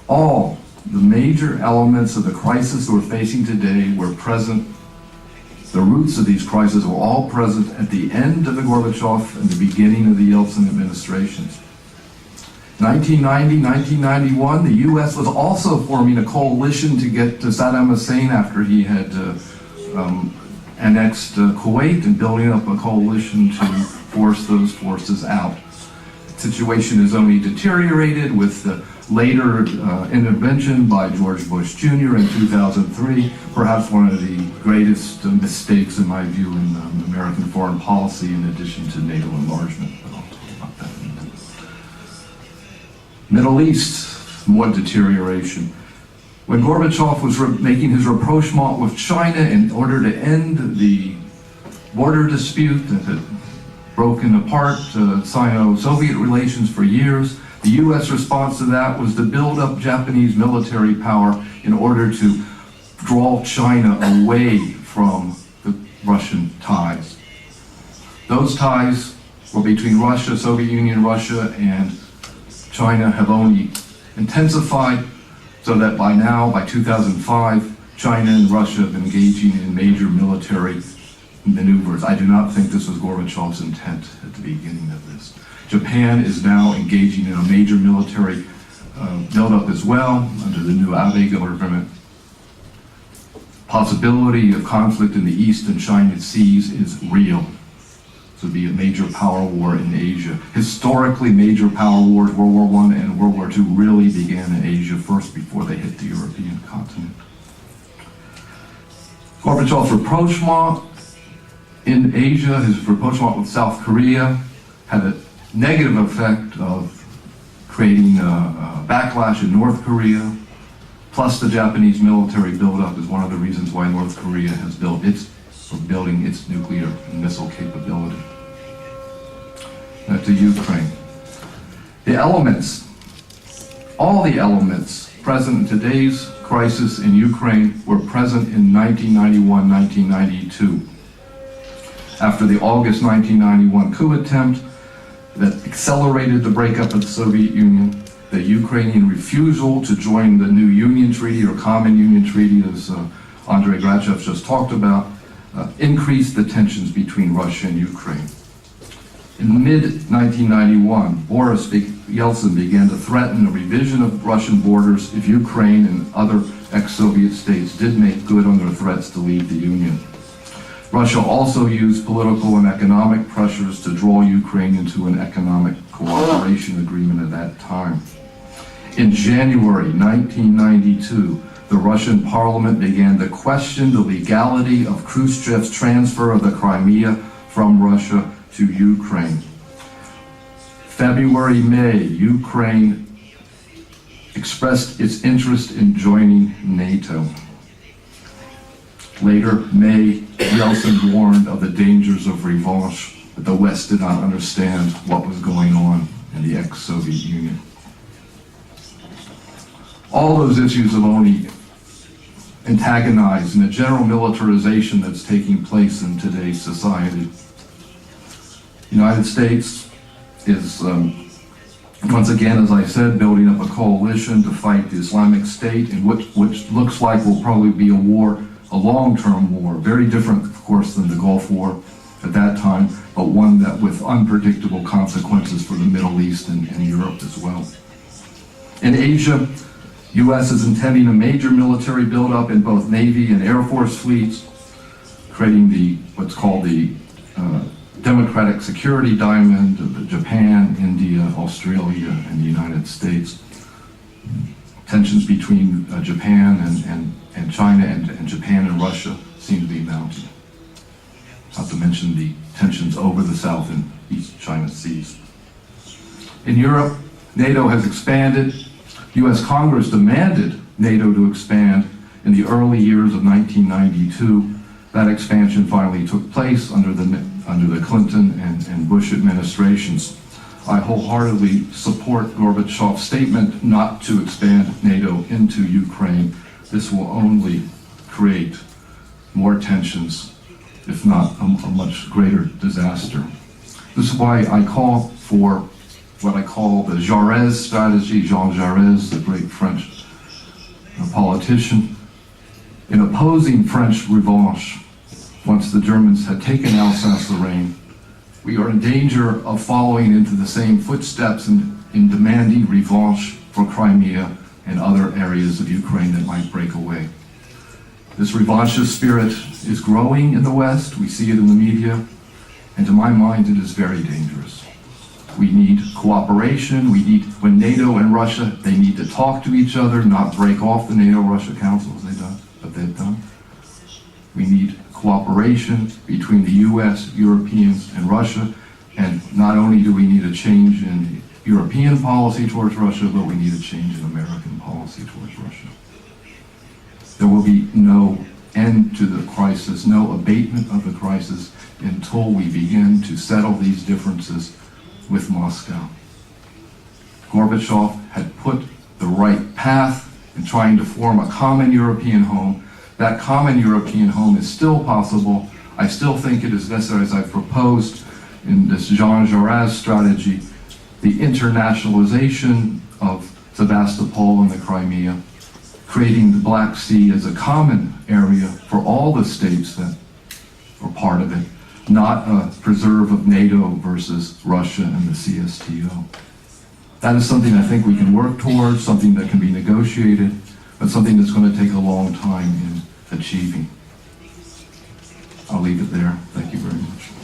All the major elements of the crisis we're facing today were present. The roots of these crises were all present at the end of the Gorbachev and the beginning of the Yeltsin administrations. 1990, 1991, the U.S. was also forming a coalition to get to Saddam Hussein after he had annexed Kuwait, and building up a coalition to force those forces out. The situation has only deteriorated with the later intervention by George Bush Jr. in 2003, perhaps one of the greatest mistakes in my view in American foreign policy, in addition to NATO enlargement. But I'll talk about that in a minute. Middle East, more deterioration. When Gorbachev was making his rapprochement with China in order to end the border dispute that had broken apart Sino-Soviet relations for years, the U.S. response to that was to build up Japanese military power in order to draw China away from the Russian ties. Those ties were between Russia, Soviet Union, Russia, and China have only intensified, so that by now, by 2005, China and Russia have been engaging in major military maneuvers. I do not think this was Gorbachev's intent at the beginning of this. Japan is now engaging in a major military buildup as well under the new Abe government. Possibility of conflict in the East and China Seas is real. This would be a major power war in Asia. Historically, major power wars, World War I and World War II, really began in Asia first before they hit the European continent. Gorbachev's rapprochement in Asia, his rapprochement with South Korea, had a negative effect of creating a backlash in North Korea, plus the Japanese military buildup is one of the reasons why North Korea has building its nuclear and missile capability. Now to Ukraine. The elements, all the elements present in today's crisis in Ukraine were present in 1991, 1992. After the August 1991 coup attempt that accelerated the breakup of the Soviet Union, the Ukrainian refusal to join the new Union Treaty, or Common Union Treaty, as Andrei Grachev just talked about, increased the tensions between Russia and Ukraine. In mid-1991, Boris Yeltsin began to threaten a revision of Russian borders if Ukraine and other ex-Soviet states did make good on their threats to leave the Union. Russia also used political and economic pressures to draw Ukraine into an economic cooperation agreement at that time. In January 1992, the Russian parliament began to question the legality of Khrushchev's transfer of the Crimea from Russia to Ukraine. February, May, Ukraine expressed its interest in joining NATO. Later, May, Yeltsin warned of the dangers of revanche, but the West did not understand what was going on in the ex-Soviet Union. All those issues have only antagonized in the general militarization that's taking place in today's society. The United States is, once again, as I said, building up a coalition to fight the Islamic State, in which looks like will probably be a war, a long-term war, very different, of course, than the Gulf War at that time, but one that with unpredictable consequences for the Middle East and Europe as well. In Asia, U.S. is intending a major military buildup in both Navy and Air Force fleets, creating what's called the Democratic Security Diamond of Japan, India, Australia, and the United States. Tensions between Japan and China and Japan and Russia seem to be mounting. Not to mention the tensions over the South and East China Seas. In Europe, NATO has expanded. U.S. Congress demanded NATO to expand in the early years of 1992. That expansion finally took place under the Clinton and Bush administrations. I wholeheartedly support Gorbachev's statement not to expand NATO into Ukraine. This will only create more tensions, if not a much greater disaster. This is why I call for what I call the Jaurès strategy, Jean Jaurès, the great French politician, in opposing French revanche. Once the Germans had taken Alsace-Lorraine, we are in danger of following into the same footsteps in demanding revanche for Crimea and other areas of Ukraine that might break away. This revanchist spirit is growing in the West. We see it in the media, and to my mind, it is very dangerous. We need cooperation. When NATO and Russia, they need to talk to each other, not break off the NATO-Russia Council as they've done. We need cooperation between the US, Europeans, and Russia. And not only do we need a change in European policy towards Russia, but we need a change in American policy towards Russia. There will be no end to the crisis, no abatement of the crisis until we begin to settle these differences with Moscow. Gorbachev had put the right path in trying to form a common European home. That common European home is still possible. I still think it is necessary, as I've proposed in this Jean Jaurès strategy, the internationalization of Sevastopol and the Crimea, creating the Black Sea as a common area for all the states that are part of it, not a preserve of NATO versus Russia and the CSTO. That is something I think we can work towards, something that can be negotiated, but something that's going to take a long time in achieving. I'll leave it there. Thank you very much.